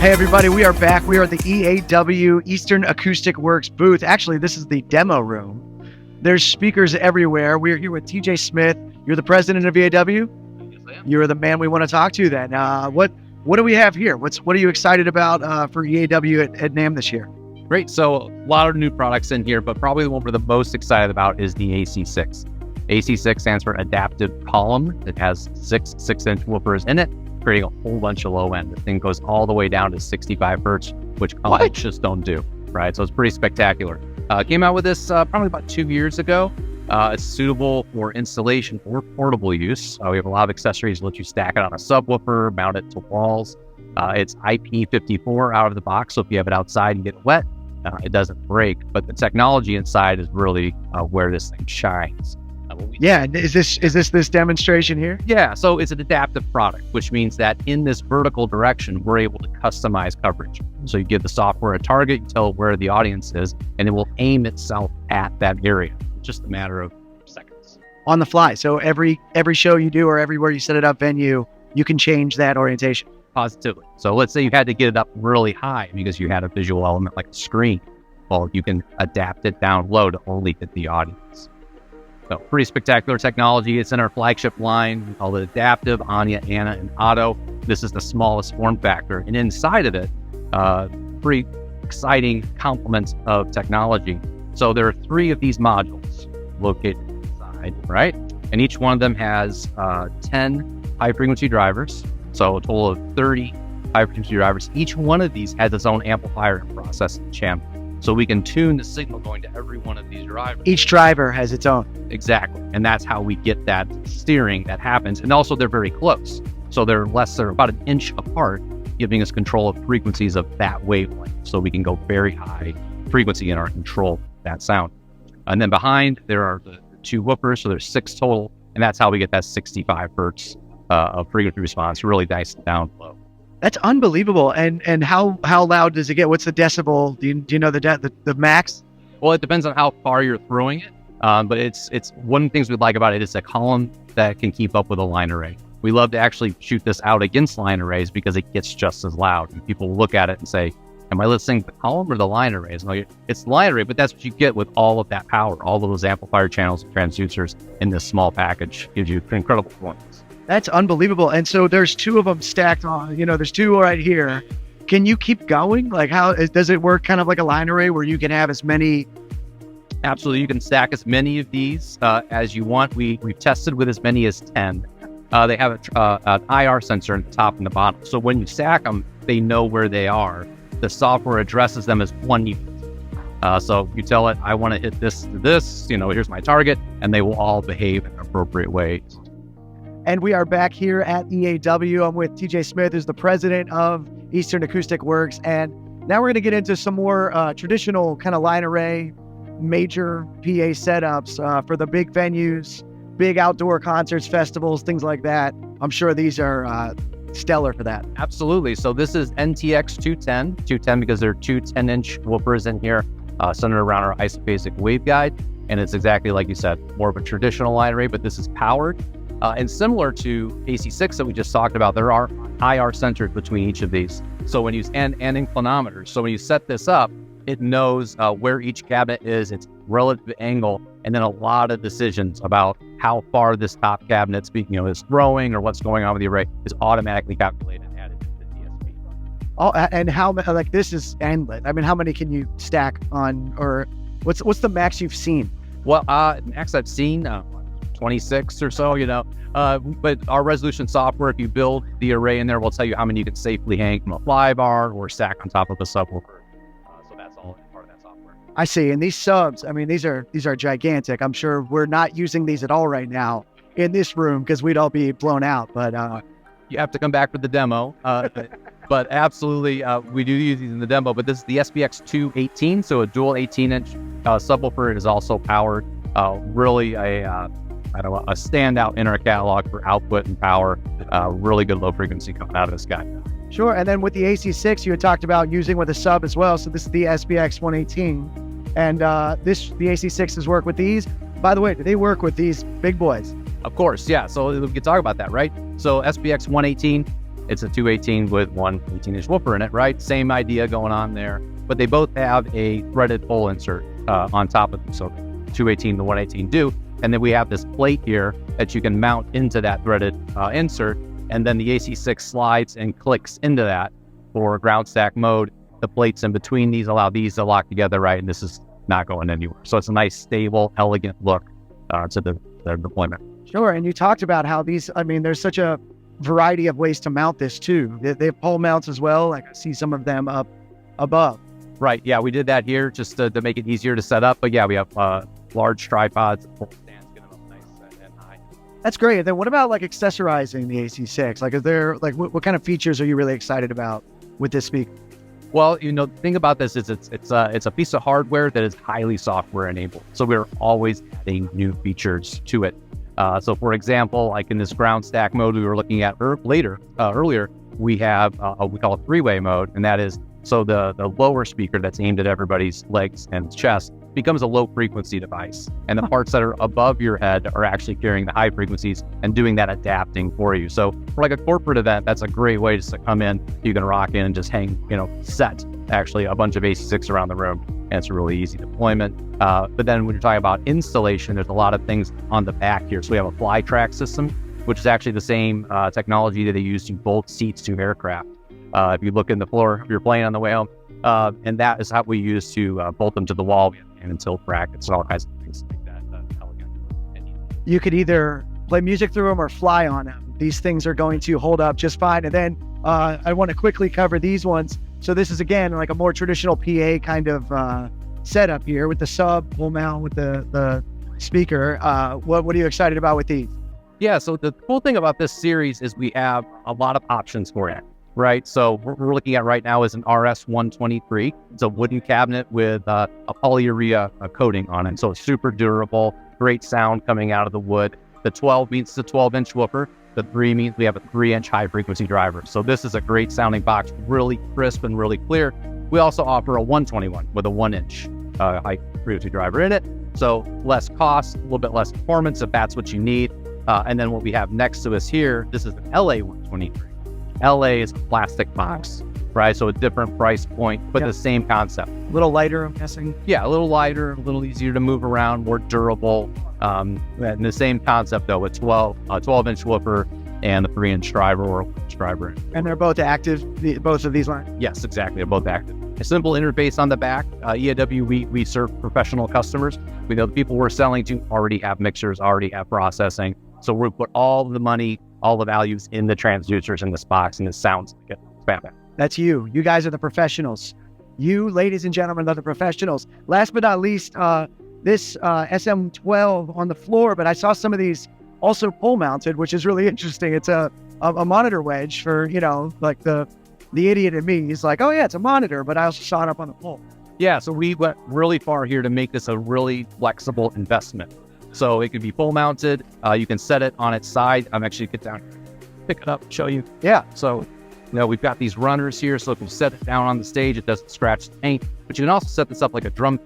Hey everybody, we are back. We are at the EAW Eastern Acoustic Works booth. Actually, this is the demo room. There's speakers everywhere. We're here with TJ Smith. You're the president of EAW? Yes, I am. You're the man we want to talk to then. What do we have here? What are you excited about for EAW at NAMM this year? Great. So a lot of new products in here, but probably the one we're the most excited about is the AC6. AC6 stands for Adaptive Column. It has six 6-inch woofers in it, creating a whole bunch of low end. The thing goes all the way down to 65 hertz, which columns just don't do, right? So it's pretty spectacular. Came out with this probably about 2 years ago. It's suitable for installation or portable use. We have a lot of accessories that let you stack it on a subwoofer, mount it to walls. It's IP54 out of the box, so if you have it outside and get it wet, it doesn't break. But the technology inside is really where this thing shines. Yeah, is this demonstration here? Yeah, so it's an adaptive product, which means that in this vertical direction, we're able to customize coverage. So you give the software a target, you tell it where the audience is, and it will aim itself at that area. It's just a matter of seconds. On the fly. So every show you do or everywhere you set it up venue, you can change that orientation. Positively. So let's say you had to get it up really high because you had a visual element like a screen. Well, you can adapt it down low to only hit the audience. So pretty spectacular technology. It's in our flagship line. We call it Adaptive, Anya, Anna, and Otto. This is the smallest form factor. And inside of it, pretty exciting complement of technology. So there are 3 of these modules located inside, right? And each one of them has 10 high-frequency drivers. So a total of 30 high-frequency drivers. Each one of these has its own amplifier and processing channel. So we can tune the signal going to every one of these drivers. Each driver has its own. Exactly. And that's how we get that steering that happens. And also they're very close. So they're about an inch apart, giving us control of frequencies of that wavelength. So we can go very high frequency in our control of that sound. And then behind there are the 2 woofers. So there's 6 total. And that's how we get that 65 hertz of frequency response, really nice and down low. That's unbelievable. And how loud does it get? What's the decibel? Do you know the max? Well, it depends on how far you're throwing it. But it's one of the things we like about it is a column that can keep up with a line array. We love to actually shoot this out against line arrays because it gets just as loud. And people look at it and say, am I listening to the column or the line arrays? No, it's the line array, but that's what you get with all of that power. All of those amplifier channels and transducers in this small package gives you incredible performance. That's unbelievable. And so there's 2 of them stacked on, there's 2 right here. Can you keep going? Like does it work kind of like a line array where you can have as many? Absolutely. You can stack as many of these as you want. We've tested with as many as 10. They have an IR sensor at the top and the bottom. So when you stack them, they know where they are. The software addresses them as one unit. So you tell it, I want to hit this to this, here's my target, and they will all behave in an appropriate way. And we are back here at EAW. I'm with TJ Smith, who's the president of Eastern Acoustic Works. And now we're going to get into some more traditional kind of line array, major PA setups for the big venues, big outdoor concerts, festivals, things like that. I'm sure these are stellar for that. Absolutely. So this is NTX 210 because there are 2 10-inch woofers in here centered around our isophasic waveguide. And it's exactly like you said, more of a traditional line array, but this is powered. And similar to AC6 that we just talked about, there are IR sensors between each of these. So when you and inclinometers. So when you set this up, it knows where each cabinet is, its relative angle, and then a lot of decisions about how far this top cabinet is throwing or what's going on with the array is automatically calculated and added to the DSP. Oh, and how this is endless. I mean, how many can you stack on, or what's the max you've seen? Well, max I've seen 26 or so, but our resolution software, if you build the array in there, will tell you how many you can safely hang from a fly bar or stack on top of a subwoofer. So that's all part of that software. I see. And these subs, I mean, these are gigantic. I'm sure we're not using these at all right now in this room because we'd all be blown out. But you have to come back for the demo. But absolutely, we do use these in the demo. But this is the SPX 218, so a dual 18-inch subwoofer. It is also powered. Really a standout in our catalog for output and power. Really good low frequency coming out of this guy. Sure. And then with the AC6, you had talked about using with a sub as well. So this is the SPX 118. And the AC6s work with these. By the way, do they work with these big boys? Of course, yeah. So we can talk about that, right? So SPX 118, It's a 218 with one 18-inch woofer in it, right? Same idea going on there, but they both have a threaded pole insert on top of them. So 218 and the 118 do. And then we have this plate here that you can mount into that threaded insert. And then the AC6 slides and clicks into that for ground stack mode. The plates in between these allow these to lock together, right? And this is not going anywhere. So it's a nice, stable, elegant look to the deployment. Sure. And you talked about how these, I mean, there's such a variety of ways to mount this too. They have pole mounts as well. Like I see some of them up above. Right. Yeah, we did that here just to make it easier to set up. But yeah, we have large tripods, pole stands, get them up nice and high. That's great. And then what about like accessorizing the AC6? Like, is there like what kind of features are you really excited about with this speaker? Well, you know, the thing about this is it's a piece of hardware that is highly software enabled. So we're always adding new features to it. So for example, like in this ground stack mode we were looking at earlier, we have what we call a three-way mode, and that is so the lower speaker that's aimed at everybody's legs and chest becomes a low frequency device, and the parts that are above your head are actually carrying the high frequencies and doing that adapting for you. So for like a corporate event, that's a great way just to come in. You can rock in and just hang, set actually a bunch of AC6 around the room, and it's a really easy deployment. But then when you're talking about installation, there's a lot of things on the back here. So we have a fly track system, which is actually the same technology that they use to bolt seats to aircraft. If you look in the floor, if you're playing on the way home, and that is how we use to bolt them to the wall and tilt brackets and all kinds of things like that. Elegant. You could either play music through them or fly on them. These things are going to hold up just fine. And then I want to quickly cover these ones. So this is, again, like a more traditional PA kind of setup here with the sub pull mount with the speaker. What are you excited about with these? Yeah, so the cool thing about this series is we have a lot of options for it. Right, so what we're looking at right now is an RS-123. It's a wooden cabinet with a polyurea coating on it, so it's super durable, great sound coming out of the wood. The 12 means the 12-inch woofer. The 3 means we have a 3-inch high-frequency driver. So this is a great sounding box, really crisp and really clear. We also offer a 121 with a 1-inch high-frequency driver in it, so less cost, a little bit less performance if that's what you need. And then what we have next to us here, this is an LA-123. LA is a plastic box, right? So a different price point, but the same concept. A little lighter, I'm guessing. Yeah, a little lighter, a little easier to move around, more durable. And the same concept though, with 12-inch woofer and a 3-inch driver or a 1-inch driver. And they're both active, both of these lines? Yes, exactly. They're both active. A simple interface on the back. EAW, we serve professional customers. We know the people we're selling to already have mixers, already have processing. So we put all the money, all the values in the transducers in this box, and it sounds like it. That's you. You guys are the professionals. You, ladies and gentlemen, are the professionals. Last but not least, this SM12 on the floor, but I saw some of these also pole mounted, which is really interesting. It's a monitor wedge for, like the idiot in me. He's like, oh yeah, it's a monitor, but I also saw it up on the pole. Yeah, so we went really far here to make this a really flexible investment. So it can be pole mounted. You can set it on its side. I'm actually get down here, pick it up, show you. Yeah, so we've got these runners here. So if you set it down on the stage, it doesn't scratch the paint. But you can also set this up like a drum.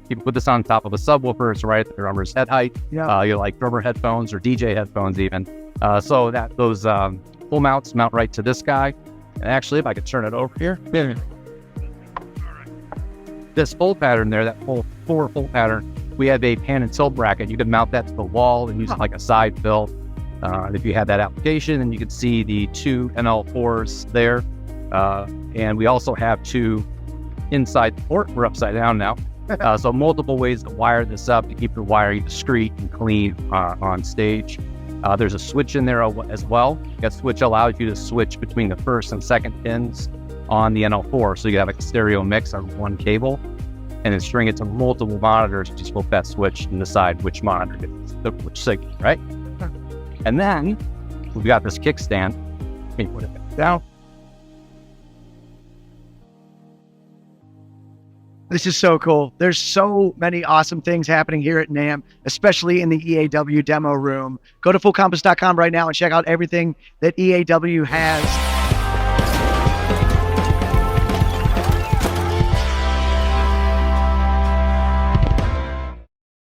You can put this on top of a subwoofer. It's right at the drummer's head height. Yeah. Like drummer headphones or DJ headphones even. So that those pull mounts mount right to this guy. And actually, if I could turn it over here. This full pattern there, that full pattern, we have a pan and tilt bracket. You can mount that to the wall and use it like a side fill. If you have that application, and you can see the 2 NL4s there. And we also have 2 inside the port. We're upside down now. So multiple ways to wire this up to keep your wiring discreet and clean on stage. There's a switch in there as well. That switch allows you to switch between the first and second pins on the NL4. So you have a stereo mix on one cable, and then string it to multiple monitors. Just flip that switch and decide which monitor gets which signal, right? And then we've got this kickstand. Let me put it down. This is so cool. There's so many awesome things happening here at NAMM, especially in the EAW demo room. Go to fullcompass.com right now and check out everything that EAW has